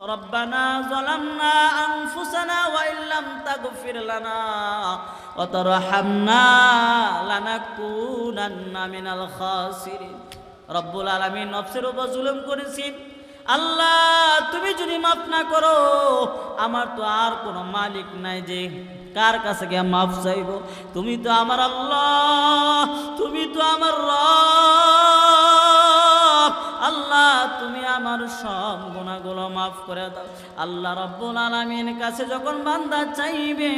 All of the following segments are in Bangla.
ربنا ظلمنا أنفسنا وإن لم تغفر لنا وترحمنا لنكونن من الخاسرين রব্বুল আলামিন নফসের উপর জুলুম করেছি আল্লাহ তুমি যদি মাফ না করো আমার তো আর কোনো মালিক নাই যে কার কাছে গিয়ে মাফ চাইব তুমি তো আমার আল্লাহ তুমি তো আমার রব আল্লাহ তুমি আমার সব গুনাহগুলো মাফ করে দাও আল্লাহ রব্বুল আলামিন কাছে যখন বান্দা চাইবে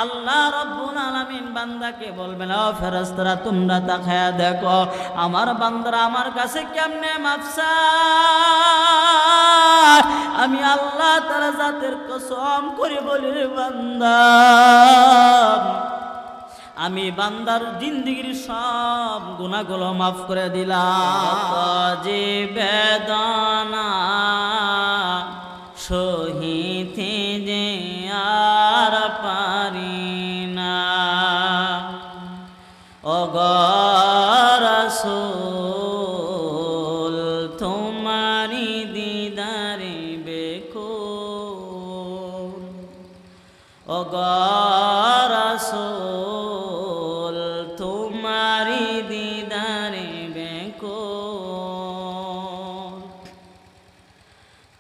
আল্লাহ রব্বুল আলামিন বান্দাকে বলবেন ও ফেরেশতারা তোমরা তাকায়া দেখো আমার বান্দারা আমার কাছে কেমনে মাফ চায় আমি আল্লাহ তাআলা জাতের কসম করে বলি রে বান্দা আমি বান্দার জিন্দেগীর সব গুনাহগুলো মাফ করে দিলাম যে বেদনা সহিতে যে আর পারি না ওগো রাসূল তোমারি দিদারে বেকুল ওগো রাসূল তোমারি দিদারে বেকুল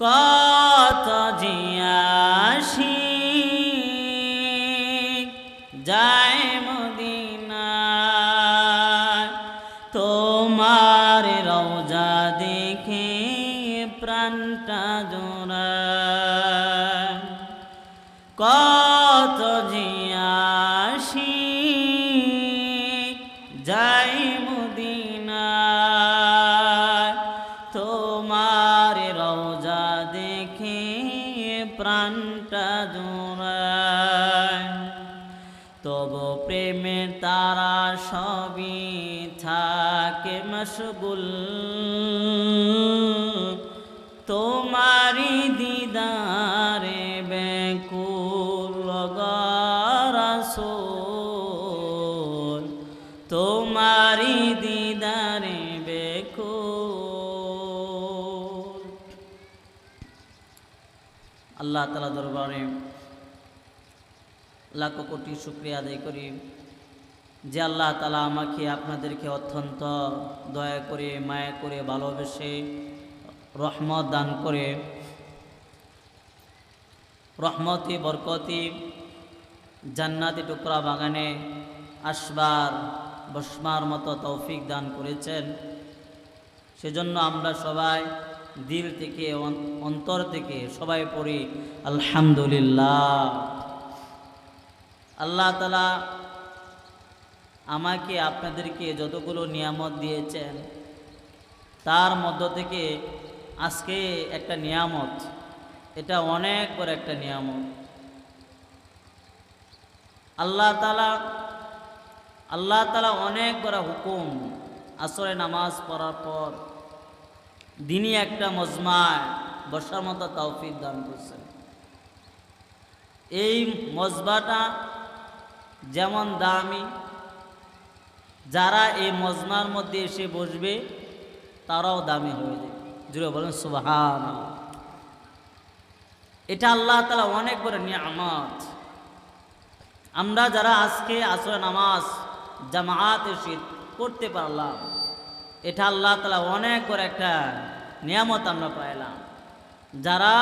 কত জিয়াসি যায় মদিনায় তোমার রওজা দেখে প্রাণটা জোড়ায় কত জিয়াসি যাই মদিনায় তোমার রওজা দেখে প্রাণটা জোড়ায় তবু প্রেমে তারা সবই থাকে মশগুল তোমারি দিদারে বেকুল রাসূল তোমারি দিদারে বেকুল আল্লাহ তাআলা দরবারে লাখ কোটি শুকরিয়া আদায় করি যে আল্লাহ তাআলা আমাকে আপনাদেরকে অত্যন্ত দয়া করে মায়া করে ভালোবেসে রহমত দান করে রহমতি বরকতি জান্নাতি টুকরা বাগানে আসবার বসমার মতো তৌফিক দান করেছেন সেজন্য আমরা সবাই দিল থেকে অন্তর থেকে সবাই পড়ি আলহামদুলিল্লাহ আল্লাহ তাআলা আমাকে আপনাদেরকে যতগুলো নিয়ামত দিয়েছেন তার মধ্য থেকে আজকে একটা নিয়ামত এটা অনেক বড় একটা নিয়ামত আল্লাহ তাআলা অনেক বড় হুকুম আসরে নামাজ পড়ার পর দিনই একটা মজমায় বসার মতো তৌফিক দান করছেন এই মজমাটা যেমন দামি যারা এই মজমার মধ্যে এসে বসবে তারাও দামি হয়ে যাবে জুড়ে বলেন সুবহানাল্লাহ এটা আল্লাহ তাআলা অনেক বড় নিয়ামত আমরা যারা আজকে আসরে নামাজ জামাতে এসে করতে পারলাম এটা আল্লাহ তাআলা অনেক বড় একটা নিয়ামত আমরা পাইলাম যারা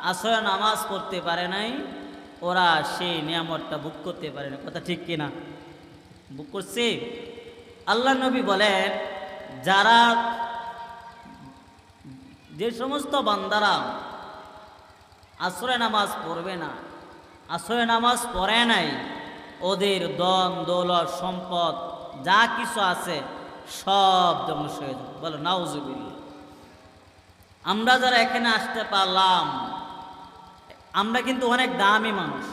আসরে নামাজ পড়তে পারে নাই ওরা সেই নিয়ামতটা ভোগ করতে পারে না কথা ঠিক কিনা ভোগ করছে আল্লাহ নবী বলেন যারা যে সমস্ত বান্দারা আসরে নামাজ পড়বে না আসরে নামাজ পড়ে নাই ওদের ধন দৌলত সম্পদ যা কিছু আছে সব ধ্বংস হয়ে যাবে বলো নাউজুবিল্লাহ আমরা যারা এখানে আসতে পারলাম আমরা কিন্তু অনেক দামি মানুষ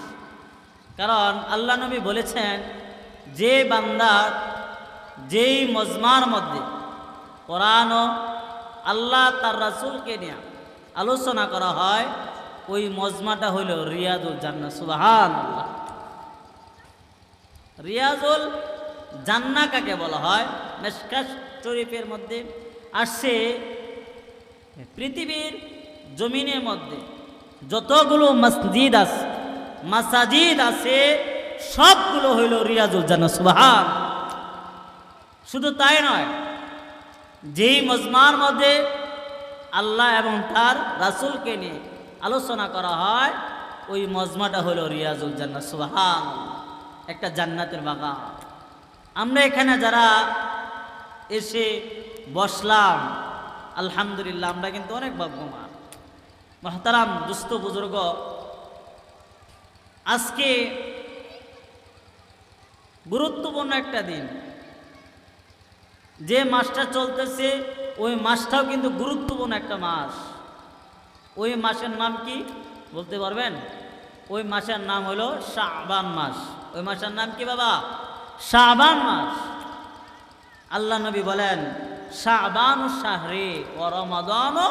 কারণ আল্লাহ নবী বলেছেন যে বান্দা যেই মজমার মধ্যে কোরআন ও আল্লাহ তার রাসূলকে নিয়ে আলোচনা করা হয় ওই মজমাটা হইল রিয়াজুল জান্নাহ সুবহানাল্লাহ রিয়াজুল জান্নাহ কাকে বলা হয় মিশকাত শরীফের মধ্যে আসছে পৃথিবীর জমিনের মধ্যে যতগুলো মাসাজিদ আছে সবগুলো হইল রিয়াজুল জান্নাহ। সুবহান। শুধু তাই নয়, যেই মজমার মধ্যে আল্লাহ এবং তার রাসূলকে নিয়ে আলোচনা করা হয় ওই মজমাটা হলো রিয়াজুল জান্নাহ। সুবহান। একটা জান্নাতের বাগান। আমরা এখানে যারা এসে বসলাম আলহামদুলিল্লাহ, আমরা কিন্তু অনেক ভাগ্যবান। মুহতারাম দুস্থ বুজুর্গ, আজকে গুরুত্বপূর্ণ একটা দিন। যে মাসটা চলতেছে ওই মাসটাও কিন্তু গুরুত্বপূর্ণ একটা মাস। ওই মাসের নাম কি বলতে পারবেন? ওই মাসের নাম হলো শাবান মাস। ওই মাসের নাম কি বাবা? শাবান মাস। আল্লাহ নবী বলেন শাবানু শাহরি ওয়া রমাদানু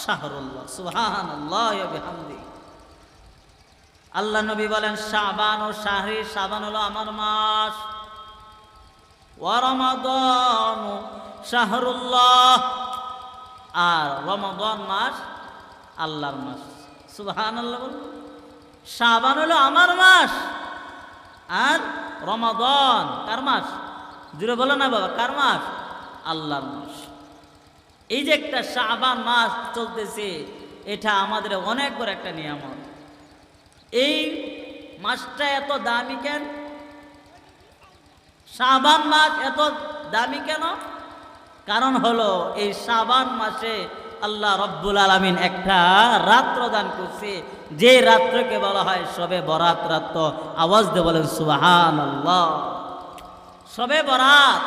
শাহরুল্লাহ। সুবহানাল্লাহ ওয়া বিহামদি। আল্লাহ নবী বলেন শাবানু শাহরি, শাবান হলো আমার মাস, ওয়া রমাদানু শাহরুল্লাহ, আর রমাদান মাস আল্লাহর মাস। সুবহানাল্লাহ। বলুন, শাবান হলো আমার মাস আর রমাদান কার মাস? জুড়ে বলো না বাবা, কার মাস? আল্লাহর মাস। এই যে একটা শাবান মাস চলতেছে, এটা আমাদের অনেক বড় একটা নিয়ামত। এই মাসটা এত দামি কেন? শাবান মাস এত দামি কেন? কারণ হলো এই শাবান মাসে আল্লাহ রব্বুল আলামিন একটা রাত্র দান করছে, যে রাত্রকে বলা হয় শবে বরাত রাত্র। আওয়াজ দিয়ে বলেন সুবহানাল্লাহ। শবে বরাত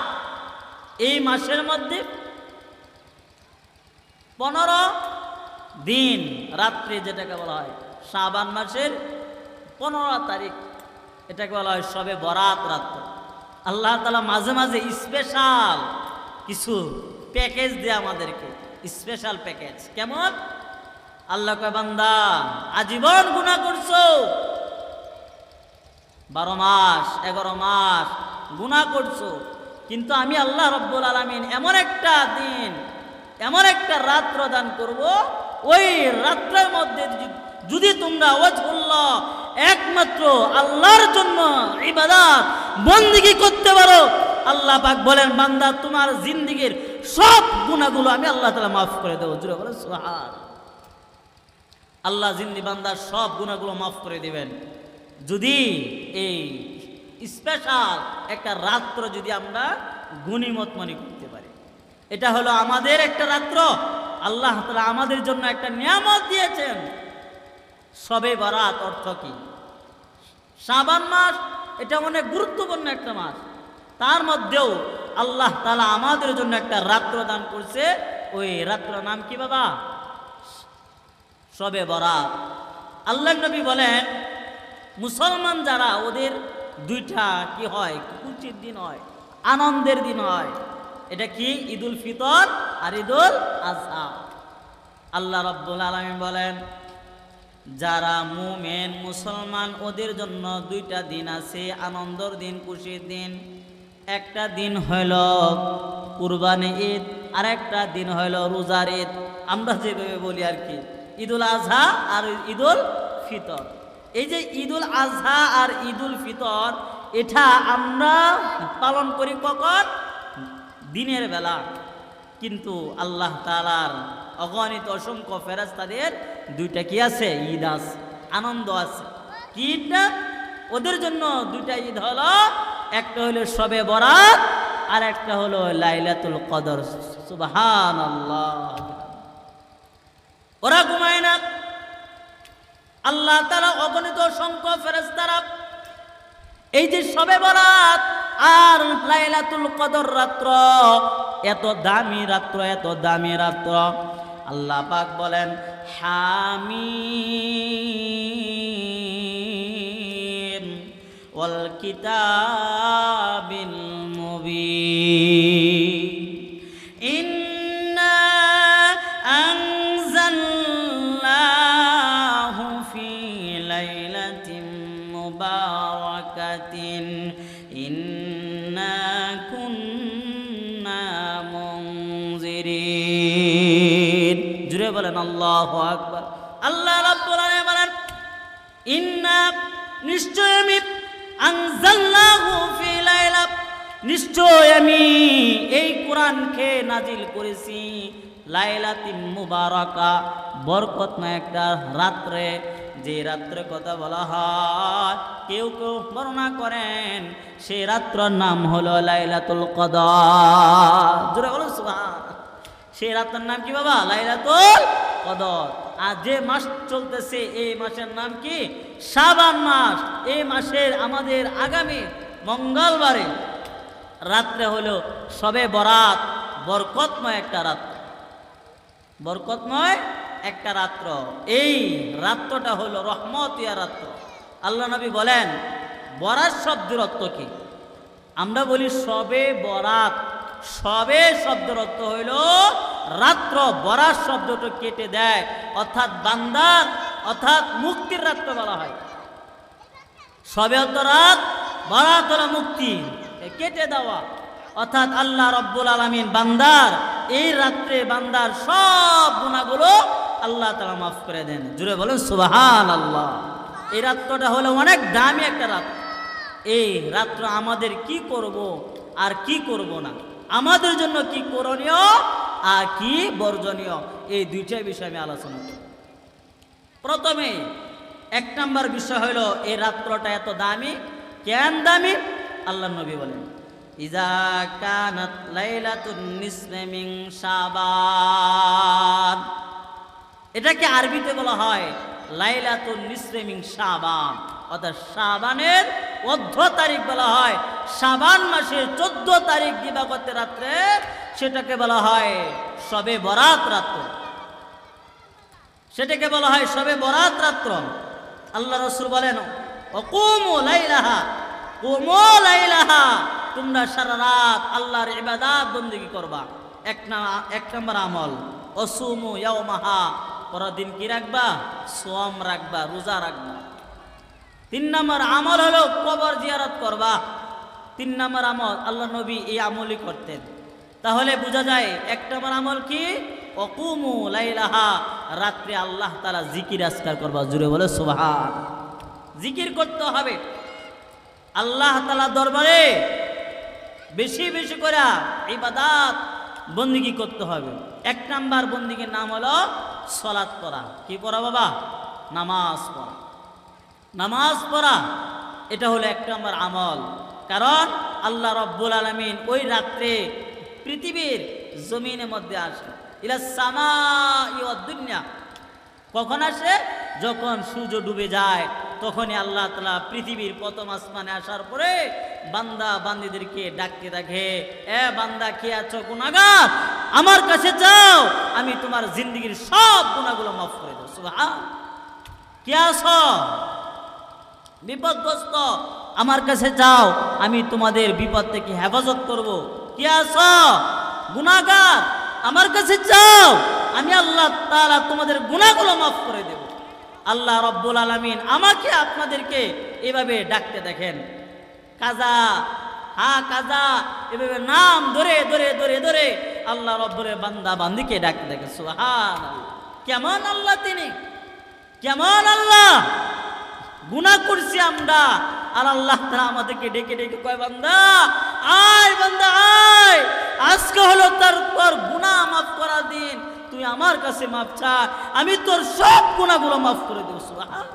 এই মাসের মধ্যে 15 দিন রাত্রি, যেটাকে বলা হয় শাবান মাসের 15 তারিখ, এটাকে বলা হয় শবে বরাত রাত্র। আল্লাহ তাআলা মাঝে মাঝে স্পেশাল কিছু প্যাকেজ দেয় আমাদেরকে, স্পেশাল প্যাকেজ। কেমন? আল্লাহ কয় বান্দা আজীবন গুনাহ করছো, 12 মাস 11 মাস গুনাহ করছো, কিন্তু আমি আল্লাহ রব্বুল আলামিন এমন একটা দিন, এমন একটা রাত্র দান করব, ওই রাত্রের মধ্যে যদি তোমরা ওয়াজহুল্লাহ একমাত্র আল্লাহর জন্য ইবাদত বন্দেগী করতে পারো, আল্লাহ পাক বলেন বান্দা তোমার জিন্দেগীর সব গুনাহগুলো আমি আল্লাহ তাআলা মাফ করে দেব। জোরে বলেন সুবহান। আল্লাহ জিন্দি বান্দার সব গুনাহগুলো মাফ করে দিবেন যদি এই স্পেশাল একটা রাত্র যদি আমরা গনিমত মনে করতে পারি। এটা হলো আমাদের একটা রাত্র, আল্লাহ তাআলা আমাদের জন্য একটা নিয়ামত দিয়েছেন। শবে বরাত অর্থ কি? শাবান মাস এটা অনেক গুরুত্বপূর্ণ একটা মাস, তার মধ্যেও আল্লাহ তাআলা আমাদের জন্য একটা রাত্র দান করছে। ওই রাত্রের নাম কি বাবা? শবে বরাত। আল্লাহ নবী বলেন মুসলমান যারা, ওদের দুইটা কি হয়? খুশির দিন হয়, আনন্দের দিন হয়। এটা কি? ঈদুল ফিতর আর ঈদুল আজহা। আল্লাহ রাব্বুল আলামিন বলেন যারা মুমিন মুসলমান ওদের জন্য দুইটা দিন আছে, আনন্দের দিন, খুশির দিন। একটা দিন হইল কুরবানি ঈদ, আর একটা দিন হইল রোজার ঈদ। আমরা যেভাবে বলি আর কি, ঈদুল আজহা আর ঈদুল ফিতর। এই যে ঈদুল আজহা আর ঈদুল ফিতর, এটা আমরা পালন করি কখন? দিনের বেলা। কিন্তু আল্লাহ তাআলার অগণিত অসংখ্য ফেরেশতাদের দুইটা কি আছে? ঈদ আছে, আনন্দ আছে। কি ঈদটা? ওদের জন্য দুইটা ঈদ হলো, একটা হলো শবে বরাত আর একটা হলো লাইলাতুল কদর। সুবহানাল্লাহ। ওরা ঘুমায় না, আল্লাহ তাআলা অগণিত অসংখ্য ফেরেশতারা এই যে শবে বরাত আর লাইলাতুল কদর রাত্র, এত দামি রাত্র, এত দামি রাত্র, আল্লাহ পাক বলেন হামিম ওয়াল কিতাবিল মুবিন ইন্না আনজালনাহু ফি লাইলাতিন মুবারাকাতিন ইন্না কুন্না মুনজিরিন। জুড়ে বলেন আল্লাহু আকবার। আল্লাহ রাব্বুল আলামিন বলেন, ইন্না নিশ্চয় আমি আনজালনাহু ফি লাইলা, নিশ্চয় আমি এই কোরআনকে নাজিল করেছি লাইলাতিন মুবারাকা, বরকতময় একটা রাত্রে। যে রাত্রে কথা বলা হয়, কেউ কেউ বর্ণনা করেন সেই রাত্রের নাম হলো লাইলাতুল কদর। জোরে বলুন সুবহানাল্লাহ। সেই রাতের নাম কি বাবা? লাইলাতুল কদর। আর যে মাস চলতেছে এই মাসের নাম কি? শাবান মাস। এই মাসের আমাদের আগামী মঙ্গলবারে রাত্রে হলো শবে বরাত, বরকতময় একটা রাত্র, বরকতময় একটা রাত্র। এই রাত্রটা হলো রহমতিয়া রাত্র। আল্লাহ নবী বলেন, বরাত শব্দের অর্থ কি? আমরা বলি শবে বরাত, শবে শব্দের অর্থ হইল রাত্র, বরাত শব্দটা কেটে দেয়, অর্থাৎ বান্দার অর্থাৎ মুক্তির রাত্র বলা হয়। শবে অর্থ রাত, বরাত হলো মুক্তি, কেটে দেওয়া। অর্থাৎ আল্লাহ রব্বুল আলামিন বান্দার এই রাত্রে বান্দার সব গুনাহগুলো আল্লাহ তাআলা মাফ করে দেন। জুড়ে বলেন সুবহানাল্লাহ। এই রাত্রটা হলো অনেক দামি একটা রাত। এই রাত্র আমাদের কি করব আর কি করব না, আমাদের জন্য কি করণীয় আর কি বর্জনীয়, এই দুইটা বিষয় আমি আলোচনা করব। প্রথমে এক নম্বর বিষয় হলো এই রাত্রটা এত দামি। কেন দামি? আল্লাহ নবী বলেন, ইজা কানাত লাইলাতুন নিসফি মিন শাবান, এটাকে আরবিতে বলা হয় লাইলাতুন নিসফি মিন শাবান, অর্থাৎ শাবানের 14 তারিখ বলা হয়। শাবান মাসের 14 তারিখ দিবাগত রাত্রে সেটাকে বলা হয় শবে বরাত রাত্র, সেটাকে বলা হয় শবে বরাত রাত্র। আল্লাহ রাসূল বলেন, ওয়াকুমু লাইলাহা, কুমু লাইলাহা, তোমরা সারা রাত আল্লাহর ইবাদত বন্দেগী করবা। এক নম্বর আমল, ওয়াসুমু ইয়াওমাহা, পরদিন কি রাখবা? সোয়াম রাখবা, রোজা রাখবা। 3 নম্বর আমল হলো কবর জিয়ারত করবা। 3 নম্বর আমল, আল্লাহ নবী এই আমলই করতেন। তাহলে বোঝা যায় 1 নম্বর আমল কি? ওয়াকুমু লাইলাহা, রাত্রে আল্লাহ তাআলা জিকির আজকার করবা। জুড়ে বলে সুবহান। জিকির করতে হবে আল্লাহ তাআলা দরবারে, বেশি বেশি করে ইবাদত বন্দেগী করতে হবে। 1 নম্বর বন্দেগীর নাম হলো সালাত পড়া। কি পড়া বাবা? নামাজ পড়া। নামাজ পড়া এটা হলো 1 নম্বর আমল। কারণ আল্লাহ রব্বুল আলামিন ওই রাত্রে পৃথিবীর জমিনের মধ্যে আসে, ইলা সামাই ওয়াদ দুনিয়া। কখন আসে? যখন সূর্য ডুবে যায়, তখনই আল্লাহ তাআলা পৃথিবীর প্রথম আসমানে আসার পরে বান্দা বান্দীদেরকে ডাকতে থাকে, এ বান্দা কে আছো গুনাহগার, আমার কাছে যাও, আমি তোমার জিন্দেগীর সব গুনাহগুলো মাফ করে দেব। সুবহান। কে আছো বিপদগ্রস্ত, আমার কাছে যাও, আমি তোমাদের বিপদ থেকে হেফাজত করব। কে আছো গুনাহগার, আমার কাছে যাও, আমি আল্লাহ তাআলা তোমাদের গুনাহগুলো মাফ করে দেব। আল্লাহ রব্বুল আলামিন আমাকে আপনাদেরকে এভাবে ডাকতে দেখেন, কাজা, হ্যাঁ কাজা, এভাবে নাম ধরে ধরে ধরে ধরে আল্লাহ রব্বুল বান্দা বান্দিকে ডাকতে দেখেন। সুবহানাল্লাহ। কেমন আল্লাহ তিনি, কেমন আল্লাহ। গুনাহ করছি আমরা, আর আল্লাহ তাআলা আমাদেরকে ডেকে ডেকে কয়, বান্দা আয়, বান্দা আয়, আজকে হলো তোর গুনাহ মাফ করার দিন, তুই আমার কাছে মাফ চা, আমি তোর সব গুনাহগুলো মাফ করে দেব। সুবহান।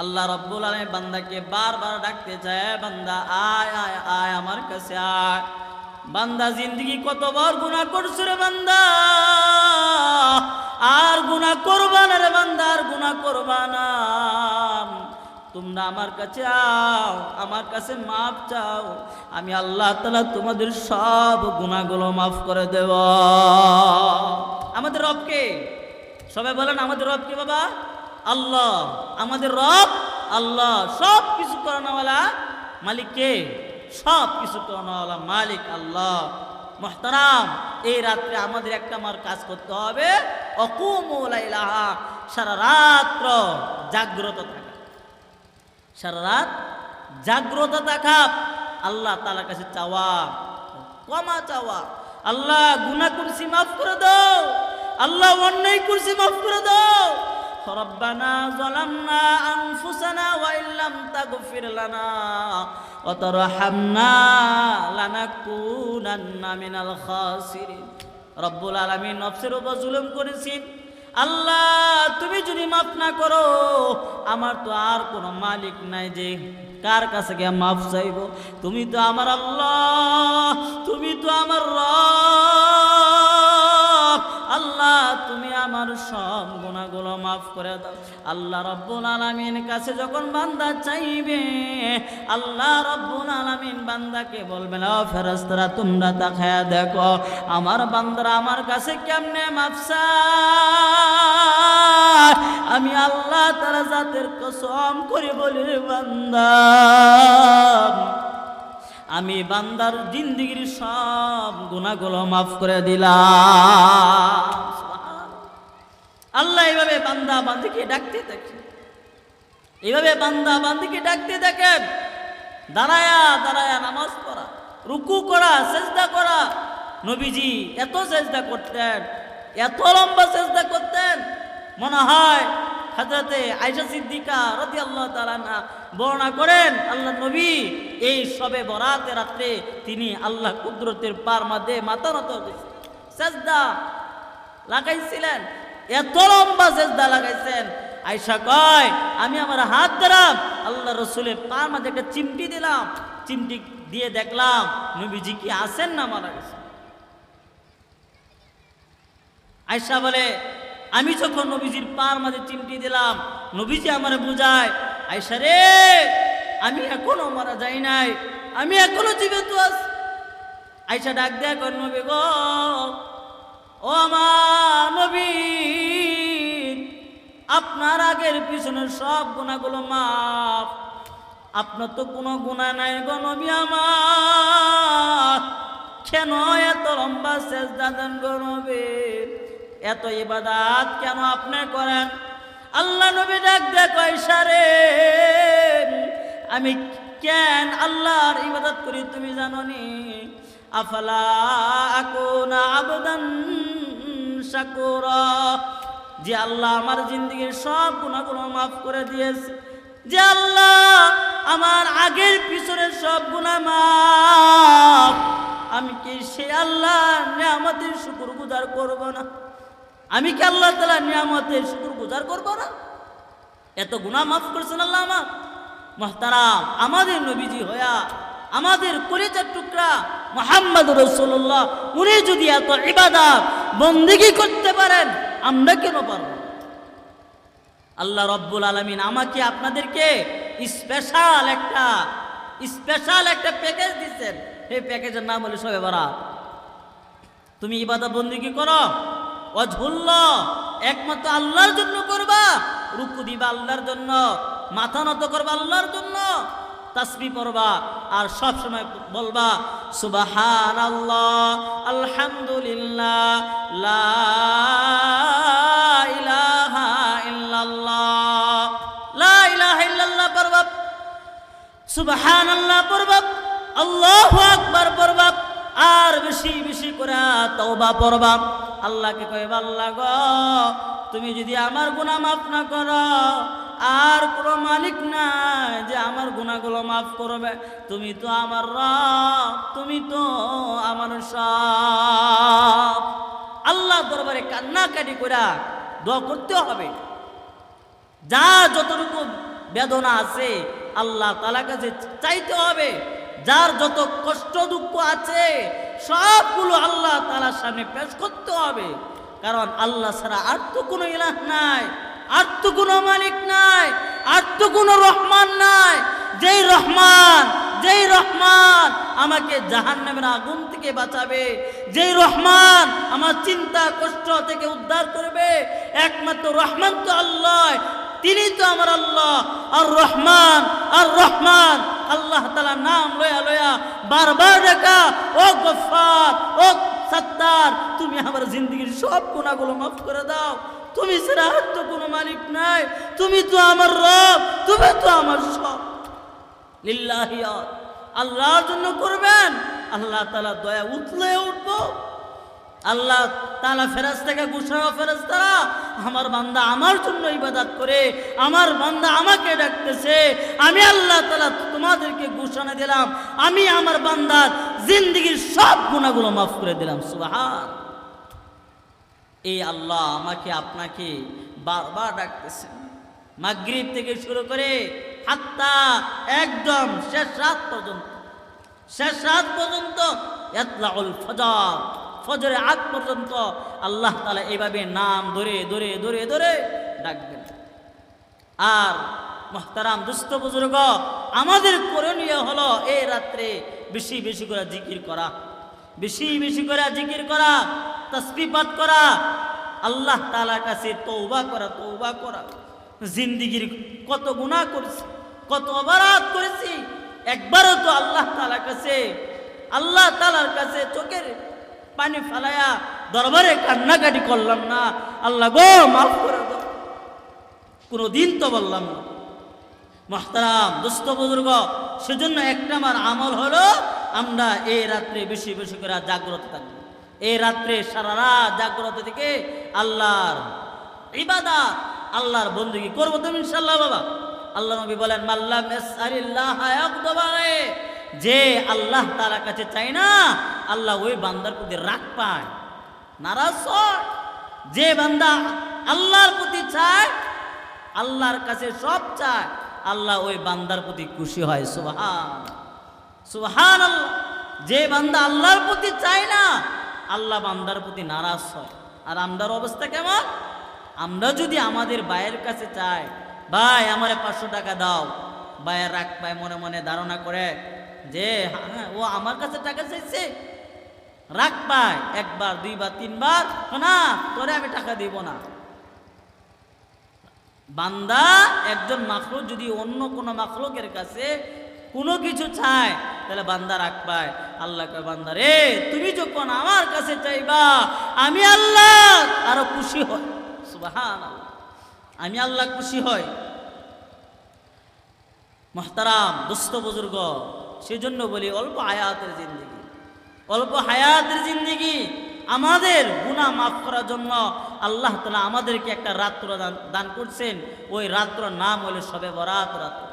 আল্লাহ রাব্বুল আলামিন বান্দাকে বারবার ডাকতে চায়, বান্দা আয় আয় আয় আমার কাছে আয়। বান্দা জিন্দেগি কতবার গুনাহ করছে রে বান্দা, আর গুনাহ করবা না রে বান্দা, আর গুনাহ করবা না। তোমরা আমার কাছে আও, আমার কাছে মাফ চাও, আমি আল্লাহ তাআলা তোমাদের সব গুনাহগুলো মাফ করে দেব। আমাদের রবকে সবাই বলেন, আমাদের রব কে বাবা? আল্লাহ। আমাদের রব আল্লাহ, সব কিছু করানোওয়ালা মালিক কে? সব কিছু করানোওয়ালা মালিক আল্লাহ। মুহতারাম, এই রাত্রে আমাদের একটা আমার কাজ করতে হবে, অকুমু লাইলাহা, সারা রাত্র জাগ্রত থাকা, সারা রাত জাগ্রত থাকা, আল্লাহ তাআলার কাছে চাওয়া, ক্ষমা চাওয়া, আল্লাহ গুনাহ করছি মাফ করে দাও, আল্লাহ অন্যায় করছি, মাফ করে দাও। রব্বানা যালামনা আনফুসানা ওয়া ইল্লাম তাগফির লানা ওয়া তারহামনা লানাকুনান্না মিনাল খাসিরিন। রব্বুল আলামিন নফসের উপর জুলুম করেছি, আল্লাহ তুমি যদি মাফ না করো আমার তো আর কোনো মালিক নাই যে কার কাছে গিয়ে মাফ চাইব। তুমি তো আমার আল্লাহ, তুমি তো আমার রব। আল্লাহ তুমি আমার সব গুনাহগুলো মাফ করে দাও। আল্লাহ রব্বুল আলামিন কাছে যখন বান্দা চাইবে, আল্লাহ রব্বুল আলামিন বান্দাকে বলবেন, ও ফেরেশতারা তোমরা তাকায়া দেখো আমার বান্দারা আমার কাছে কেমনে মাফ চায়। আমি আল্লাহ তাআলা জাতের কসম করে বলি, বান্দা আমি বান্দার জিন্দেগীর সব গুনাহগুলো মাফ করে দিলাম। আল্লাহ এইভাবে বান্দা বান্দিকে ডাকতে থাকে, এইভাবে বান্দা বান্দিকে ডাকতে দেখেন। দাঁড়ায়া দাঁড়ায়া নামাজ পড়া, রুকু করা, সেজদা করা। নবীজি এত সেজদা করতেন, এত লম্বা সেজদা করতেন, মনে হয় হযরতে আয়েশা সিদ্দিকা রাদিয়াল্লাহু তাআলা আনহা বর্ণনা করেন, আল্লাহ নবী এই সবে বরাতের রাত্রে তিনি আল্লাহ কুদরতের পার মধ্যে মাথা নত সেজদা লাগাইছিলেন, এত লম্বা সেজদা লাগাইছেন। আয়েশা কয়, আমি আমার হাত ধরাম আল্লাহ রসুলের পার মধ্যে একটা চিমটি দিলাম, চিমটি দিয়ে দেখলাম নবীজি কি আছেন না মারা গেছেন। আয়েশা বলে, আমি যখন নবীজির পার মাঝে চিমটি দিলাম, নবীজি আমারে বুঝায়, আয়েশা রে আমি এখনো মারা যাই নাই, আমি এখনো জীবিত আছি। আয়েশা ডাক দেয়া কর, নবী গো, ও আমার নবী, আপনার আগের পিছনের সব গুনাহগুলো মাফ, আপনার তো কোনো গুনাহ নাই গো নবী আমার, কেন এত লম্বা সেজদা দেন গো নবী, এত ইবাদত কেন আপনি করেন? আল্লাহ নবী ডাক দেখ, আয়েশা রে আমি কেন আল্লাহর ইবাদত করি তুমি জানো নি? আফালা আকুনা আবদান শাকুরা, যে আল্লাহ আমার জিন্দেগীর সব গুনাহগুলো মাফ করে দিয়েছে, যে আল্লাহ আমার আগের পিছনের সব গুনাহ মাফ, আমি কি সে আল্লাহর নিয়ামতের শুকরগুজার করব না? আমি কি আল্লাহ তাআলার নিয়ামতের শুকরগুজার করব না? এত গুনাহ মাফ করেছেন আল্লাহ আমার। মুহতারাম, আমাদের নবীজি হয়া আমাদের কলিজার টুকরা মুহাম্মদ রাসূলুল্লাহ, উনি যদি এত ইবাদত বন্দেগী করতে পারেন, আমরা কেন পারব? আল্লাহ রব্বুল আলামিন আমাকে আপনাদেরকে স্পেশাল একটা প্যাকেজ দিচ্ছেন। এই প্যাকেজের নাম হলো শবে বরাত। তুমি ইবাদত বন্দেগী করো, ওয়াজহুল্লাহ একমাত্র আল্লাহর জন্য করবা, রুকু দিবা আল্লাহর জন্য, মাথা নত করবা আল্লাহর জন্য, তাসবিহ পড়বা, আর সব সময় বলবা সুবহানাল্লাহ, আলহামদুলিল্লাহ, লা ইলাহা ইল্লাল্লাহ, লা ইলাহা ইল্লাল্লাহ পড়বা, সুবহানাল্লাহ পড়বা, আল্লাহু আকবার পড়বা, আর বেশি বেশি করে তওবা পড়বা। আল্লাহকে কইবা, আল্লাহ গো তুমি যদি আমার গুনাহ মাফ না করো, আর কোনো মালিক নাই যে আমার গুনাহগুলো মাফ করবে। তুমি তো আমার রব, তুমি তো আমার সব। আল্লাহ দরবারে কান্নাকাটি করে দোয়া করতে হবে। যা যতটুকু বেদনা আছে আল্লাহ তাআলার কাছে চাইতে হবে। যার যত কষ্ট দুঃখ আছে সবগুলো আল্লাহ তাআলার সামনে পেশ করতে হবে। কারণ আল্লাহ ছাড়া আর তো কোনো ইলাহ নাই, আর তো কোনো মালিক নাই, আর তো কোনো রহমান নাই। যেই রহমান আমাকে জাহান্নামের আগুন থেকে বাঁচাবে, যেই রহমান আমার চিন্তা কষ্ট থেকে উদ্ধার করবে, একমাত্র রহমান তো আল্লাহ, তিনি তো আমার আল্লাহ। আর রহমান আল্লাহ তাআলা নাম লয়া লয়া বারবার ডাকা, ও গফফার, ও সত্তার, তুমি আমার জিন্দেগীর সব গুনাহগুলো মাফ করে দাও। তুমি ছাড়া আর তো কোনো মালিক নাই, তুমি তো আমার রব, তুমি তো আমার সব। লিল্লাহিয়াত, আল্লাহর জন্য করবেন, আল্লাহ তাআলা দয়া উতলে উঠবো। আল্লাহ তাআলা ফেরেশতাকে ঘোষণা, ফেরেশতারা আমার বান্দা আমার জন্য ইবাদত করে, আমার বান্দা আমাকে ডাকতেছে, আমি আল্লাহ তাআলা তোমাদেরকে ঘোষণা দিলাম, আমি আমার বান্দার জিন্দেগীর সব গুনাহগুলো মাফ করে দিলাম। সুবহান। এই আল্লাহ আমাকে আপনাকে বারবার ডাকতেছেন, মাগরিব থেকে শুরু করে হাত্তা একদম শেষ রাত পর্যন্ত, শেষ রাত পর্যন্ত, ইতলাউল ফজর, ফজরের আগ পর্যন্ত আল্লাহ তাআলা এইভাবে নাম ধরে ধরে ধরে ধরে ডাকবেন। আর মুহতারাম দুস্থ বুজুর্গ, আমাদের করণীয় হলো এই রাত্রে বেশি বেশি করে জিকির করা, বেশি বেশি করে জিকির করা, তাসবিহ পাঠ করা, আল্লাহ তাআলার কাছে তওবা করা, তওবা করা। জিন্দেগীর কত গুনাহ করেছি, কত অপরাধ করেছি, একবারও তো আল্লাহ তাআলার কাছে চোখের পানি ফেলায়া দরবারে কান্নাকাটি করলাম না, আল্লাহ গো মাফ করে দাও, কোনোদিন তো বললাম না। মুহতারাম দোস্ত বুজুর্গ, সেজন্য একটা আমার আমল হলো আমরা এই রাত্রে বেশি বেশি করে জাগ্রত থাকবো। এই রাত্রে সারা রাত জাগ্রত থেকে আল্লাহর ইবাদত, আল্লাহর বন্দেগী করবো তো ইনশাআল্লাহ। বাবা আল্লাহ নবী বলেন, মাল্লাম ইয়াসআলিল্লাহ ইয়াগদাবারে, যে আল্লাহ তাআলার কাছে চায় না, আল্লাহ ওই বান্দার প্রতি রাগ পায়, নারাজ হয়। যে বান্দা আল্লাহর প্রতি চায়, আল্লাহর কাছে সব চায়, আল্লাহ ওই বান্দার প্রতি খুশি হয়। সুবহান, সুবহানাল্লাহ। যে বান্দা আল্লাহর প্রতি চায় না, আল্লাহ বান্দার প্রতি নারাজ হয়। আর আমরার অবস্থা কেমন? আমরা যদি আমাদের ভাইয়ের কাছে চাই, ভাই আমারে 500 টাকা দাও, ভাইয়ের রাগ পায়, মনে মনে ধারণা করে যে হ্যাঁ ও আমার কাছে টাকা চাইছে, রাগ পায়, একবার দুইবার তিনবার, না তোরে আমি টাকা দিব না। বান্দা একজন মাখলুক যদি অন্য কোনো মাখলুকের কাছে কোনো কিছু চায়, তাহলে বান্দা রাগ পায়। আল্লাহ কয়, বান্দা রে তুমি যখন আমার কাছে চাইবা, আমি আল্লাহ আরো খুশি হই। সুবহানাল্লাহ, আমি আল্লাহ খুশি হই। মুহতারাম দোস্ত বুজুর্গ, সেজন্য বলি অল্প হায়াতের জিন্দেগি, অল্প হায়াতের জিন্দেগি, আমাদের গুনাহ মাফ করার জন্য আল্লাহ তাআলা আমাদেরকে একটা রাত্র দান করছেন। ওই রাত্রর নাম হলো শবে বরাত রাত্র।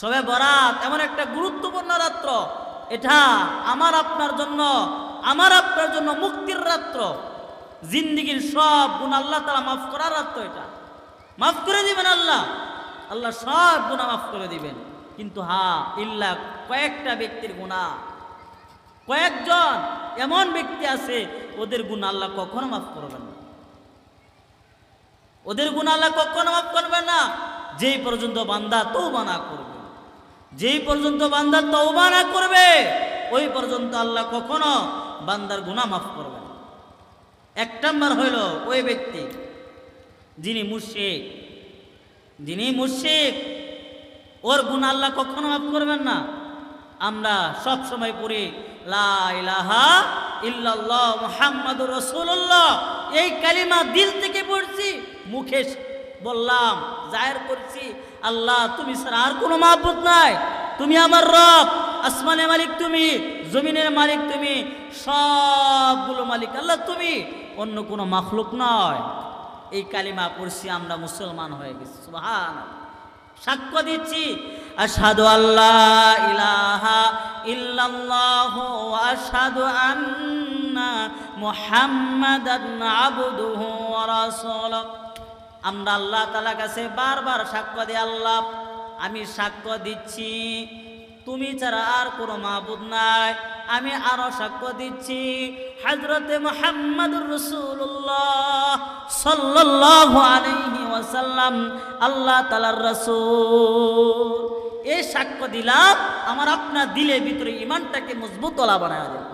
শবে বরাত এমন একটা গুরুত্বপূর্ণ রাত্র, এটা আমার আপনার জন্য মুক্তির রাত্র। জিন্দেগীর সব গুনাহ আল্লাহ তাআলা মাফ করার রাত্র। এটা মাফ করে দিবেন আল্লাহ, আল্লাহ সব গুনাহ মাফ করে দিবেন। কিন্তু ইল্লা কয়েকটা ব্যক্তির গুনাহ, কয়েকজন এমন ব্যক্তি আছে ওদের গুনাহ আল্লাহ কখনো মাফ করবেন না, ওদের গুনাহ আল্লাহ কখনো মাফ করবেন না যেই পর্যন্ত বান্দা তওবা না করবে। যেই পর্যন্ত বান্দা তওবা না করবে, ওই পর্যন্ত আল্লাহ কখনো বান্দার গুনাহ মাফ করবে না। এক নাম্বার হইল ওই ব্যক্তি যিনি মুশরিক, ওর গুনাহ আল্লাহ কখনো মাফ করবেন না। আমরা সব সময় পড়ি লা ইলাহা ইল্লাল্লাহ মুহাম্মাদুর রাসূলুল্লাহ, এই কালিমা দিল থেকে পড়ছি, মুখে বললাম, জাহির করছি, আল্লাহ তুমি ছাড়া আর কোনো মাবুদ নাই, তুমি আমার রব, আসমানের মালিক তুমি, জমিনের মালিক তুমি, সবগুলো মালিক আল্লাহ তুমি, অন্য কোনো মাখলুক নয়। এই কালিমা পড়ছি, আমরা মুসলমান হয়ে গেছি। সুবহানাল্লাহ। সাক্ষ্য দিচ্ছি, আশহাদু আল্লাহ ইলাহা ইল্লাল্লাহু ওয়া আশহাদু আন্না মুহাম্মাদান আবদুহু ওয়া রাসূলুহু। আমরা আল্লাহ তাআলার কাছে বারবার সাক্ষ্য দিই, আল্লাহ আমি সাক্ষ্য দিচ্ছি তুমি ছাড়া আর কোনো মাবুদ নাই। আমি আরো সাক্ষ্য দিচ্ছি হযরতে মুহাম্মদুর রাসূলুল্লাহ সাল্লাল্লাহু আলাইহি ওয়াসাল্লাম আল্লাহ তাআলার রাসূল। এই সাক্ষ্য দিলাম, আমার আপনার দিলের ভিতরে ঈমানটাকে মজবুত ওলা বানায় দেবে।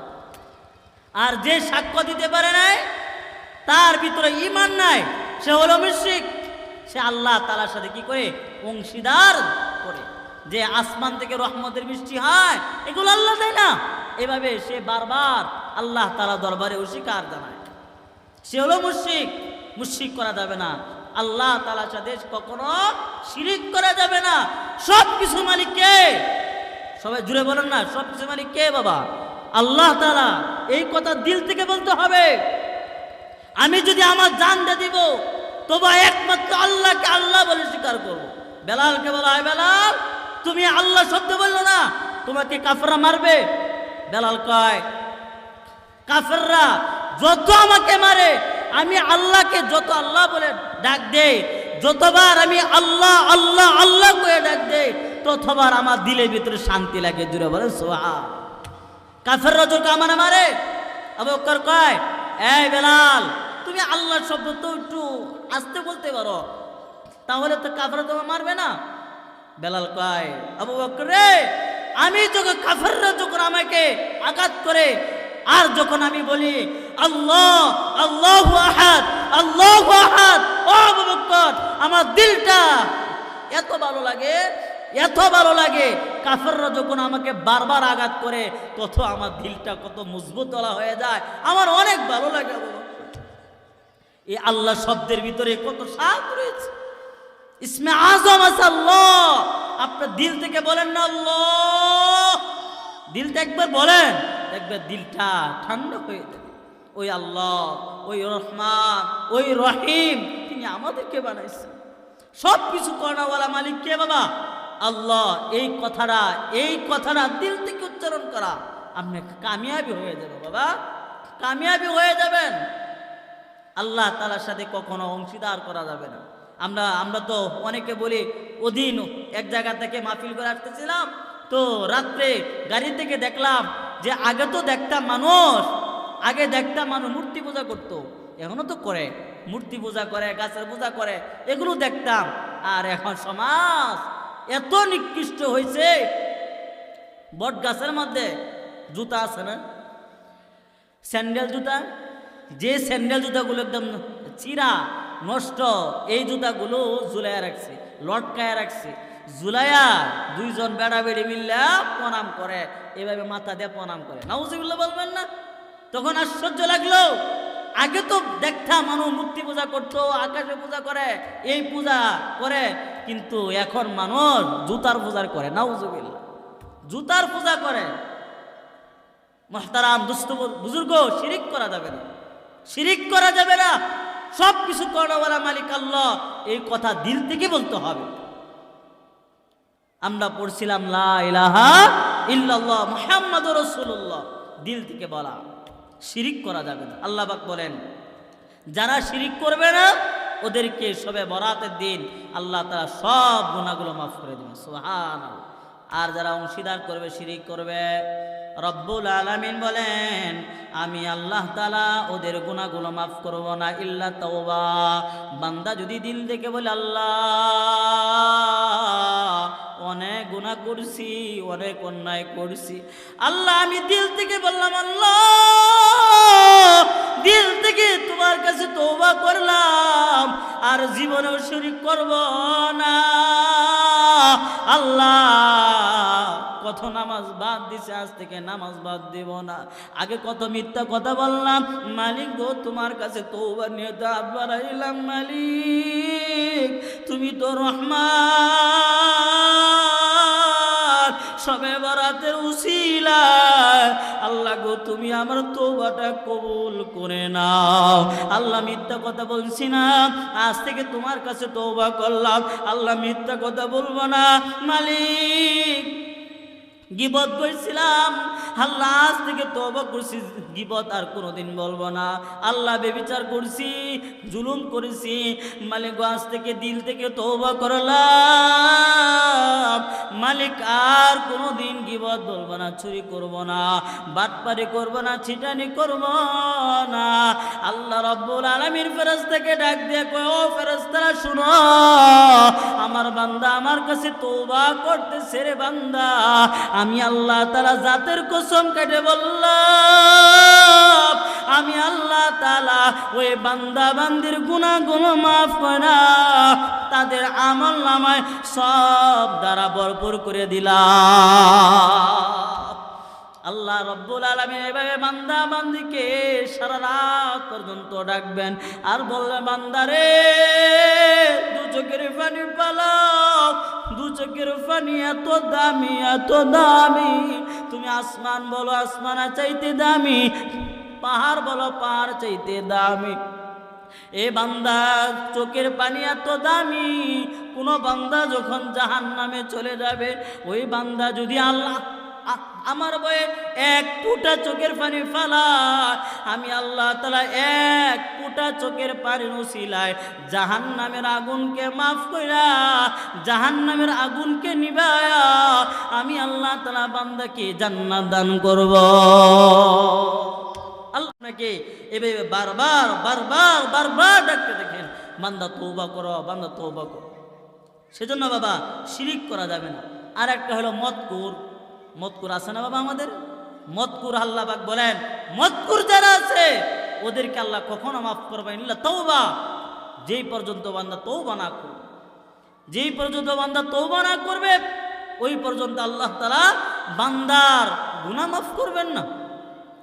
আর যে সাক্ষ্য দিতে পারে নাই, তার ভিতরে ঈমান নাই, সে হলো মুশরিক। সে আল্লাহ তাআলার সাথে কি করে? অংশীদার করে। যে আসমান থেকে রহমতের বৃষ্টি হয়, এগুলো আল্লাহ দেয় না। এভাবে সে বারবার আল্লাহ তাআলা দরবারে অস্বীকার জানায়, সে হলো মুশরিক। মুশরিক করা যাবে না, আল্লাহ তাআলার সাথে কখনো শিরিক করা যাবে না। সব কিছু মালিক কে? সবাই জুড়ে বলেন না, সব কিছু মালিক কে বাবা? আল্লাহ তাআলা এই কথা দিল থেকে বলতে হবে। আমি যদি আমার জান দিয়ে দিব তবে একমাত্র আল্লাহকে আল্লাহ বলে স্বীকার করব। বেলালকে বলা হয়, বেলাল তুমি আল্লাহ শব্দ বললো না, তোমাকে কাফেররা মারবে। বেলাল কয়, কাফেররা যত আমাকে মারে, আমি আল্লাহকে যত আল্লাহ বলে ডাক দেই, যতবার আমি আল্লাহ আল্লাহ আল্লাহ করে ডাক দেই, ততবার আমার দিলের ভিতরে শান্তি লাগে। জুড়ে বলে সুবহান। কাফেররা যত আমারে মারে, আবু বকর কয়, এই বেলাল তুমি আল্লাহ শব্দ তো একটু আস্তে বলতে পারো, তাহলে তো কাফেররা তোমাকে মারবে না। বেলাল কয়, আবু বকর রে, আমি যখন কাফেররা যখন আমাকে আঘাত করে, আর যখন আমি বলি আল্লাহ আল্লাহু আহাদ আল্লাহু আহাদ, ও আবু বকর আমার দিলটা এত ভালো লাগে, এত ভালো লাগে। কাফেররা যখন আমাকে বারবার আঘাত করে, তত আমার দিলটা কত মজবুত তোলা হয়ে যায়, আমার অনেক ভালো লাগে। আবু বকর, এই আল্লাহ শব্দের ভিতরে কত স্বাদ রয়েছে। ইসমে আজম আছে আল্লাহ। আপনার দিল থেকে বলেন না আল্লাহ, দিলটা একবার বলেন, দেখবেন দিলটা ঠান্ডা হয়ে যাবে। ওই আল্লাহ, ওই রহমান, ওই রহিম, তিনি আমাদেরকে বানাইছেন। সব কিছু করাওয়ালা মালিক কে বাবা? আল্লাহ। এই কথাটা দিল থেকে উচ্চারণ করা, আপনি কামিয়াবি হয়ে যাবে বাবা, কামিয়াবি হয়ে যাবেন। আল্লাহ তাআলার সাথে কখনো অংশীদার করা যাবে না। আমরা তো অনেকে বলি, ওদিন এক জায়গা থেকে মাহফিল করে আসতেছিলাম, তো রাত্রে গাড়ি থেকে দেখলাম যে আগে দেখতাম মানুষ মূর্তি পূজা করতো, এখনো তো করে, মূর্তি পূজা করে, গাছের পূজা করে, এগুলো দেখতাম। আর এখন সমাজ এত নিকৃষ্ট হয়েছে, বট গাছের মধ্যে জুতা আছে না, স্যান্ডেল জুতা, যে স্যান্ডেল জুতাগুলো একদম চিরা নষ্ট, এই জুতাগুলো ঝুলাইয়া রাখছে, লটকায়া রাখছে, ঝুলাইয়া দুইজন বেড়া বেড়ি মিল্লা প্রণাম করে, এভাবে মাথা দিয়ে প্রণাম করে। নাউজুবিল্লাহ বলবেন না? তখন আশ্চর্য লাগলো, আগে তো দেখতাম মানুষ মূর্তি পূজা করতো, আকাশে পূজা করে, এই পূজা করে, কিন্তু এখন মানুষ জুতার পূজা করে। নাউজুবিল্লাহ, জুতার পূজা করে। মুহতারাম দুস্থ বুজুর্গ, শিরিক করা যাবে না, শিরিক করা যাবে না। সব কিছু করাওয়ালা মালিক আল্লাহ, এই কথা দিল থেকে বলতে হবে। আমরা পড়ছিলাম লা ইলাহা ইল্লাল্লাহ মুহাম্মাদুর রাসূলুল্লাহ, দিল থেকে বলা, শিরিক করা যাবে না। আল্লাহ পাক বলেন, যারা শিরিক করবে না ওদেরকে শবে বরাতের দিন আল্লাহ তাআলা সব গুনাহগুলো মাফ করে দিবেন। সুবহানাল্লাহ। আর যারা অংশীদার করবে, শিরিক করবে, রব্বুল আলামিন বলেন, আমি আল্লাহ তাআলা ওদের গুনাহগুলো মাফ করব না, ইল্লা তাওবা। বান্দা যদি দিল থেকে বলে, আল্লাহ অনেক গুনাহ করছি, অনেক অন্যায় করছি, আল্লাহ আমি দিল থেকে বললাম, আল্লাহ দিল থেকে তোমার কাছে তওবা করলাম, আর জীবনেও শিরক করব না। আল্লাহ কত নামাজ বাদ দিছে, আজ থেকে নামাজ বাদ দেব না। আগে কত মিথ্যা কথা বললাম, মালিক গো তোমার কাছে তওবা নিয়ে দাঁত বাড়াইলাম। মালিক তুমি তো রহমান, শবে বরাতের উসিলা আল্লাহ গো তুমি আমার তওবাটা কবুল করে নাও। আল্লাহ মিথ্যা কথা বলছি না, আজ থেকে তোমার কাছে তওবা করলাম, আল্লাহ মিথ্যা কথা বলবো না। মালিক গীবত করেছিলাম, আল্লাহ আজ থেকে তওবা করছি, গীবত আর কোনোদিন বলবো না। আল্লাহ বেবিচার করছি, জুলুম করেছি, মালিক আজ থেকে দিল থেকে তওবা করলাম। মালিক আর কোনোদিন গীবত বলবো না, চুরি করব না, বাটপারি করব না, ছিটানি করব না। আল্লাহ রব্বুল আলামিন ফেরেশতাকে ডাক দিয়ে কয়, ও ফেরেশতারা শুনো, আমার বান্দা আমার কাছে তওবা করতেছে রে বান্দা। আমি আল্লাহ তাআলা জাতের কসম কেটে বললাম, আমি আল্লাহ তাআলা ওই বান্দা বান্দির গুনাহগুলো মাফ করে তাদের আমল নামায় সব দ্বারা ভরপুর করে দিলাম। আল্লাহ রব্বুল আলামিন এভাবে বান্দা বান্দিকে সারা রাত পর্যন্ত ডাকবেন আর বললেন, বান্দারে দু চোখের পানি পালাও, দু চোখের পানি এত দামি, এত দামি, তুমি আসমান বলো আসমানের চাইতে দামি, পাহাড় বলো পাহাড় চাইতে দামি। এ বান্দা চোখের পানি এত দামি, কোন বান্দা যখন জাহান্নামে চলে যাবে, ওই বান্দা যদি আল্লাহ আমার বয়ে এক ফুটা চোখের পানি ফেলা, আমি আল্লাহ তাআলা এক ফুটা চোখের পানির উসিলায় জাহান্নামের আগুনকে মাফ কইরা, জাহান্নামের আগুনকে নিভায়া আমি আল্লাহ তাআলা বান্দাকে জান্নাত দান করব। আল্লাহ নাকি এভাবে বারবার বারবার বারবার ডাকতে দেখেন, বান্দা তওবা করো, বান্দা তওবা করো। সেজন্য বাবা শিরিক করা যাবে না। আর একটা হলো মদকুর। মদকুর আছে না বাবা আমাদের? মদকুর আল্লাহ পাক বলেন, মদকুর যারা আছে ওদেরকে আল্লাহ কখনো মাফ করবে না, তওবা যেই পর্যন্ত বান্দা তওবা না করবে, যেই পর্যন্ত বান্দা তওবা না করবে ওই পর্যন্ত আল্লাহ তাআলা বান্দার গুনাহ মাফ করবেন না,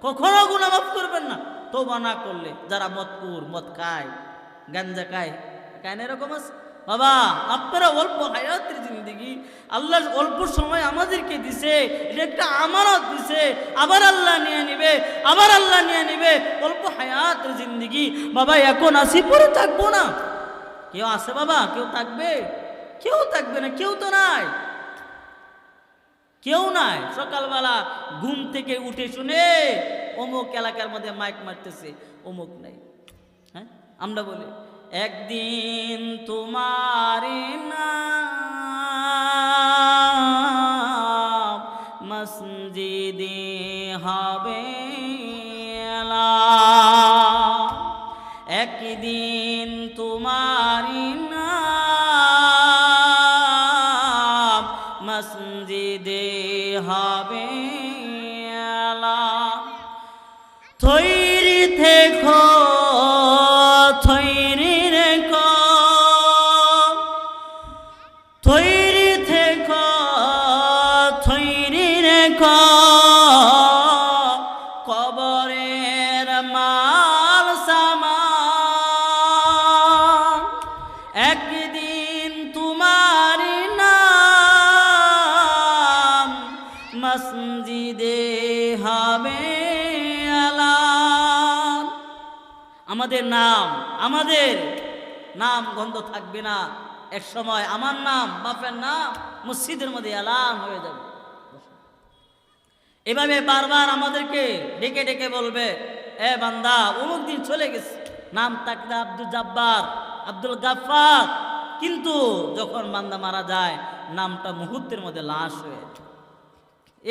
কখনো গুনাহ মাফ করবেন না তওবা না করলে। যারা মদকুর, মদ খায়, গাঞ্জা খায়, খায় না এরকম আছে বাবা। আপনারা অল্প হায়াতের জিন্দেগি আল্লাহ অল্প সময় আমাদেরকে দিছে, এটা একটা আমানত দিছে, আবার আল্লাহ নিয়ে নিবে, আবার আল্লাহ নিয়ে নিবে। অল্প হায়াতের জিন্দেগি বাবা, এখন আসি পরে থাকবো না। কেউ আছে বাবা? কেউ থাকবে? কেউ থাকবে না, কেউ তো নাই, কেউ নাই। সকালবেলা ঘুম থেকে উঠে শুনে অমুক এলাকার মধ্যে মাইক মারতেছে, অমুক নাই। হ্যাঁ, আমরা বলি একদিন তোমার নাম মসজিদে হবে এলান, একদিন তোমার নাম মসজিদে হবে এলান। তৈরি থেকো, তৈরি রেখো, তৈরি থেকো, তৈরি রেখো, কবরের মাল সামান, একদিন তোমার নাম মসজিদে হবে এলান। আমাদের নাম গন্ধ থাকবে না। এক সময় আমার নাম, বাপের নাম মসজিদের মধ্যে এলান হয়ে যাবে। এভাবে বারবার আমাদেরকে ডেকে ডেকে বলবে, এ বান্দা অমুক দিন চলে গেছে, নাম থাকলে আব্দুল জব্বার, আব্দুল গাফফার, কিন্তু যখন বান্দা মারা যায় নামটা মুহূর্তের মধ্যে লাশ হয়ে যায়।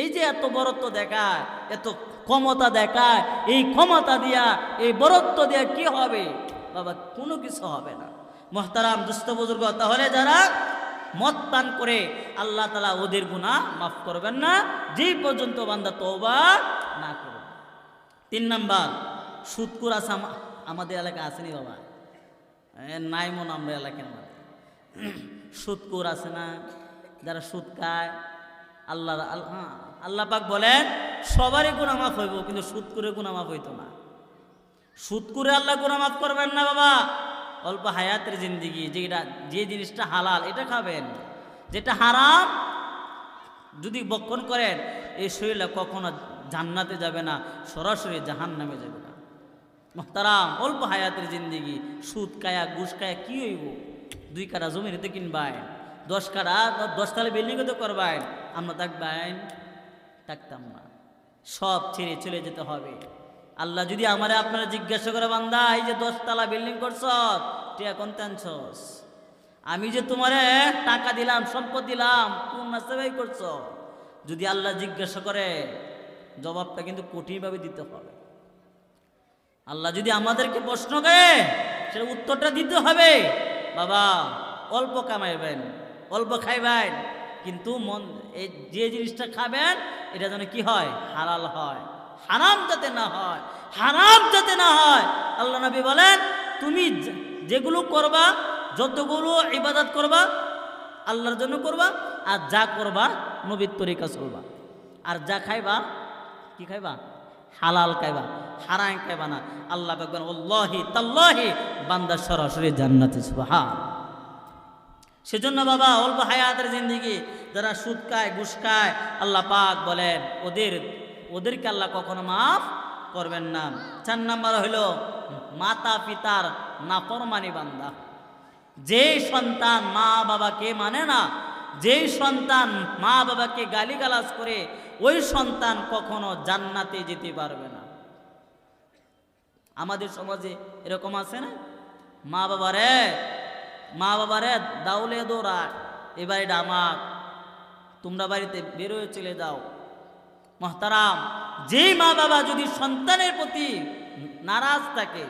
এই যে এত বরত্ব দেখায়, এত ক্ষমতা দেখায়, এই ক্ষমতা দিয়া, এই বরত্ব দিয়া কি হবে বাবা? কোনো কিছু হবে না। মুহতারাম দুস্থ বুজুর্গ, তাহলে যারা মদ পান করে আল্লাহ তাআলা ওদের গুনাহ মাফ করবেন না যেই পর্যন্ত বান্দা তওবা না করবে। 3 নাম্বার, সুদখোর আছে আমাদের এলাকায়, আসেনি বাবা? নাই মন আমরা এলাকার মধ্যে সুদখোর আছে না? যারা সুদ খায়, আল্লাহ পাক বলেন সবারই গুনাহ মাফ হইব, কিন্তু সুদখোরের গুনাহ মাফ হইতো না। সুদখোরে আল্লাহ গুনাহ মাফ করবেন না বাবা। অল্প হায়াতের জিন্দেগি, যে জিনিসটা হালাল এটা খাবেন, যেটা হারাম যদি বক্ষণ করেন এই শরীরটা কখনো জান্নাতে যাবে না, সরাসরি জাহান্নামে যাবে না। মুহতারাম, অল্প হায়াতের জিন্দেগি, সুদ খায়া ঘুষ খায়া কি হইব? 2 কাঠা জমি নিতে কিনবাই, 10 কাঠা 10 তলা বিল্ডিং তো করবাই, আমরা থাকতাম না। সব ছেড়ে চলে যেতে হবে। আল্লাহ যদি আমারে আপনারা জিজ্ঞাসা করে, বান্দা এই যে 10 তলা বিল্ডিং করছ, তুই এখন টানছস, আমি যে তোমারে টাকা দিলাম, সম্পদ দিলাম, কোন নাস্তা ব্যয় করছ? যদি আল্লাহ জিজ্ঞাসা করে, জবাবটা কিন্তু কঠিনভাবে দিতে হবে। আল্লাহ যদি আমাদেরকে প্রশ্ন করে, সেটা উত্তরটা দিতে হবে। বাবা অল্প কামাইবেন, অল্প খাইবেন, কিন্তু এই যে জিনিসটা খাবেন এটা যেন কি হয়? হালাল হয়, হারাম যাতে না হয়, হারাম যাতে না হয়। আল্লাহ নবী বলেন, তুমি যেগুলো করবা, যতগুলো ইবাদত করবা আল্লাহর জন্য করবা, আর যা করবা নবীর তরিকা চলবা, আর যা খাইবা কি খাইবা? হালাল খাইবা, হারাম খাইবা না। আল্লাহ বলবেন, আল্লাহি তাল্লাহি বান্দা সরাসরি জান্নাতে। সুবহান। সেজন্য বাবা অল্প হায়াতের জিন্দেগি যারা সুদ খায় ঘুষ খায় আল্লাহ পাক বলেন ওদেরকে আল্লাহ কখনো মাফ করবেন না। 4 নাম্বার হইল মাতা পিতার নাফরমানি বান্দা। যেই সন্তান মা বাবাকে মানে না, যেই সন্তান মা বাবাকে গালিগালাজ করে, ওই সন্তান কখনো জান্নাতে যেতে পারবে না। আমাদের সমাজে এরকম আছে না, মা বাবারে দাউলে দৌড়া, এ বাড়িটা আমার, তোমরা বাড়িতে বেরোয় চলে যাও। মহতারাম, যেই মা বাবা যদি সন্তানের প্রতি নারাজ থাকে,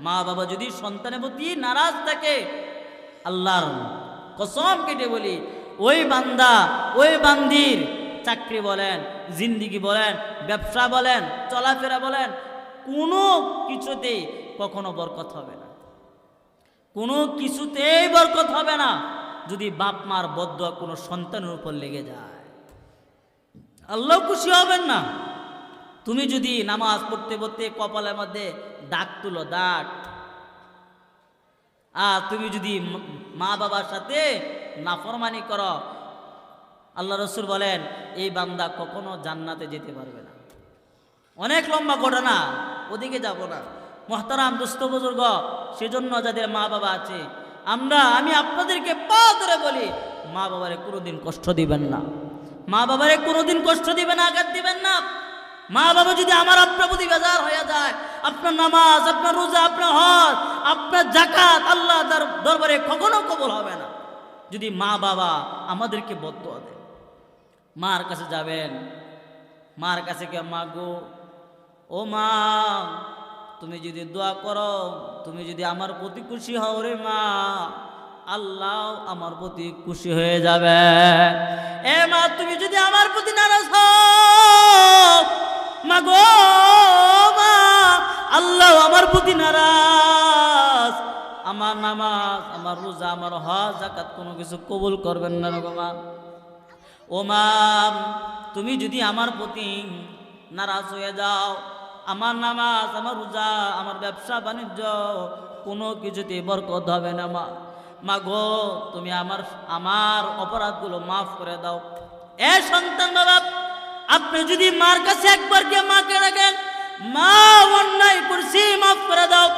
মা বাবা যদি সন্তানের প্রতি নারাজ থাকে, আল্লাহর কসম কেটে বলি, ওই বান্দা ওই বান্দির চাকরি বলেন, জিন্দিগি বলেন, ব্যবসা বলেন, চলাফেরা বলেন, কোনো কিছুতেই কখনো বরকত হবে না, কোনো কিছুতেই বরকত হবে না যদি বাপ মার বদদুয়া কোনো সন্তানের উপর লেগে যায়। আল্লাহ খুশি হবেন না। তুমি যদি নামাজ পড়তে পড়তে কপালের মধ্যে দাগ তুলো, দাগ, আর তুমি যদি মা বাবার সাথে নাফরমানি করো, আল্লাহ রসুল বলেন এই বান্দা কখনো জান্নাতে যেতে পারবে না। অনেক লম্বা ঘটনা, ওদিকে যাব না। মহতারাম দুস্থ বুজুর্গ, সেজন্য যাদের মা বাবা আছে, আমি আপনাদেরকে পা ধরে বলি, মা বাবারে কোনোদিন কষ্ট দিবেন না, মা বাবারে কোনোদিন কষ্ট দিবেন, আঘাত দিবেন না। মা বাবা যদি আমার আপনার প্রতি বেজার হয়ে যায়, আপনার নামাজ, আপনার রোজা, আপনার হজ, আপনার যাকাত আল্লাহ দরবারে কখনো কবুল হবে না যদি মা বাবা আমাদেরকে বদদুয়া দেয়। মার কাছে যাবেন, মার কাছে কে, মা গো, ও মা, তুমি যদি দোয়া করো, তুমি যদি আমার প্রতি খুশি হও রে মা, আল্লাহ আমার প্রতি খুশি হয়ে যাবে। এ মা, তুমি যদি আমার প্রতি নারাজ হও, মা গো, মা, আল্লাহ আমার প্রতি নারাজ, আমার নামাজ, আমার রোজা, আমার হজ, যাকাত কোনো কিছু কবুল করবেন না গো মা। ও মা, তুমি যদি আমার প্রতি নারাজ হয়ে যাও, আমার নামাজ, আমার রোজা, আমার ব্যবসা বাণিজ্য কোনো কিছুতে বরকত হবে না মা। মা গো, তুমি আমার অপরাধগুলো মাফ করে দাও। এ সন্তান বাবা, আপনি যদি মার কাছে একবার গিয়ে মাকে ডাকেন, মা অন্যায় করছি, মাফ করে দাও,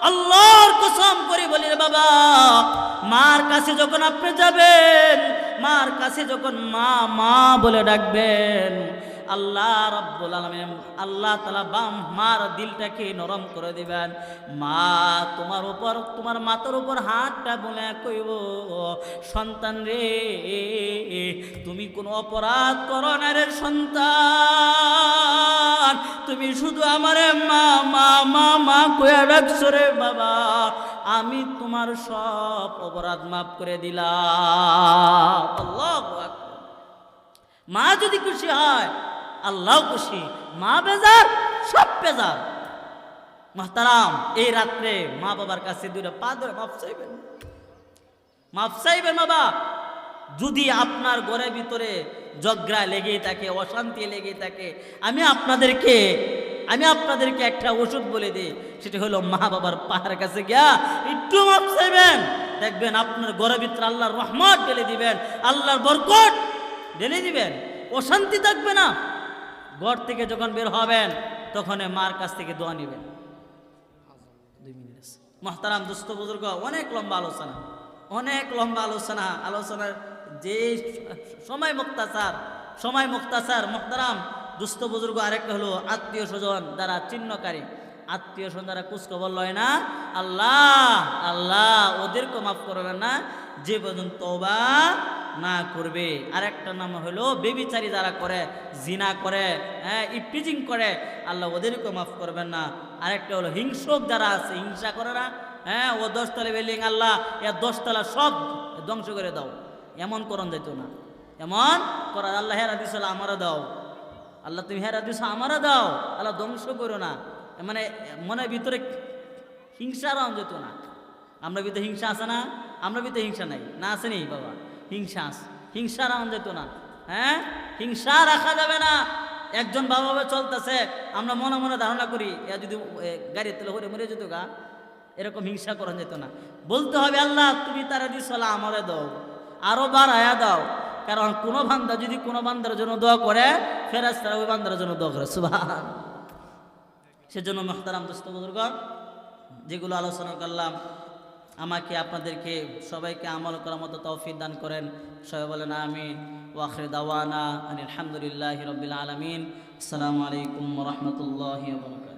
আল্লাহর কসম করে বলি রে বাবা, মার কাছে যখন আপনি যাবেন, মার কাছে যখন মা মা বলে ডাকবেন, আল্লাহ রাব্বুল আলামিন, আল্লাহ তাআলা মার দিলটাকে নরম করে দিবেন। মা তোমার মাথার উপর হাতটা বলে কইব, সন্তান রে, তুমি কোনো অপরাধ করো না রে সন্তান, তুমি শুধু আমারে মা মা মা মা কইয়া ডাকছো রে বাবা, আমি তোমার সব অপরাধ মাফ করে দিলাম। আল্লাহু আকবার। মা যদি খুশি হয়, আল্লাহ খুশি, মা বেজার, সব বেজার। মুহতারাম, এই রাত্রে মা বাবার কাছে দুইটা পা ধরে মাফ চাইবেন, মাফ চাইবেন বাবা। যদি আপনার ঘরের ভিতরে ঝগড়া লেগেই থাকে, অশান্তি লেগেই থাকে, আমি আপনাদেরকে একটা ওষুধ বলে দিই, সেটা হলো মা বাবার পাহাড়ের কাছে গিয়া একটু মাফ চাইবেন, দেখবেন আপনার ঘরের ভিতরে আল্লাহর রহমত ঢেলে দিবেন, আল্লাহর বরকত ঢেলে দিবেন, অশান্তি থাকবে না। ঘর থেকে যখন বের হবেন, তখন মার কাছ থেকে দোয়া নেবেন। 2 মিনিট। মুহতারাম দুস্থ বুজুর্গ, অনেক লম্বা আলোচনা, আলোচনার যে সময় মুক্তাসার। মুহতারাম দুস্থ বুজুর্গ, আরেকটা হলো আত্মীয় স্বজন যারা চিহ্নকারী, আত্মীয় স্বজন যারা কুচখবর লয় না, আল্লাহ ওদেরকে মাফ করবেন না যে পর্যন্ত তওবা না করবে। আরেকটা নাম হলো বেবিচারী যারা করে, জিনা করে, ইফটিজিং করে, আল্লাহ ওদেরকে মাফ করবেন না। আরেকটা হলো হিংসক যারা আছে, হিংসা করে না, ও 10 তলা বিল্ডিং, আল্লাহ 10 তলা সব ধ্বংস করে দাও, এমন করণ যেত না, এমন করা, আল্লাহ হেরা দিস, আমারও দাও, আল্লাহ তুমি হেরা দিস, আমারও দাও, আল্লাহ ধ্বংস করো না, মানে মনের ভিতরে হিংসা রান যেত না। আমরা ভিতরে হিংসা আছে না? আমরা ভিতরে হিংসা নাই না, আছে নেই বাবা? হিংসা রান যেত না, হিংসা রাখা যাবে না। একজন বাবা চলতেছে, আমরা মনে মনে ধারণা করি এ যদি গাড়ি তুলে হরে মরে যেত গা, এরকম হিংসা করা যেত না। বলতে হবে আল্লাহ তুমি তারা দিস, আমারে দাও, আরো বাড়ায়া দাও। কারণ কোনো বান্দা যদি কোনো বান্দার জন্য দোয়া করে, ফেরেশতারা ওই বান্দার জন্য দোয়া করে। সুবহান। সেজন্য মুহতারাম দোস্ত বুজুর্গণ, যেগুলো আলোচনা করলাম, আমাকে আপনাদেরকে সবাইকে আমল করার মতো তৌফিক দান করেন। সবাই বলেন আমিন। ওয়া আখির দাওয়ানা আলহামদুলিল্লাহি রাব্বিল আলামিন। আসসালামু আলাইকুম ওয়া রাহমাতুল্লাহি ওয়া বারাকাতুহু।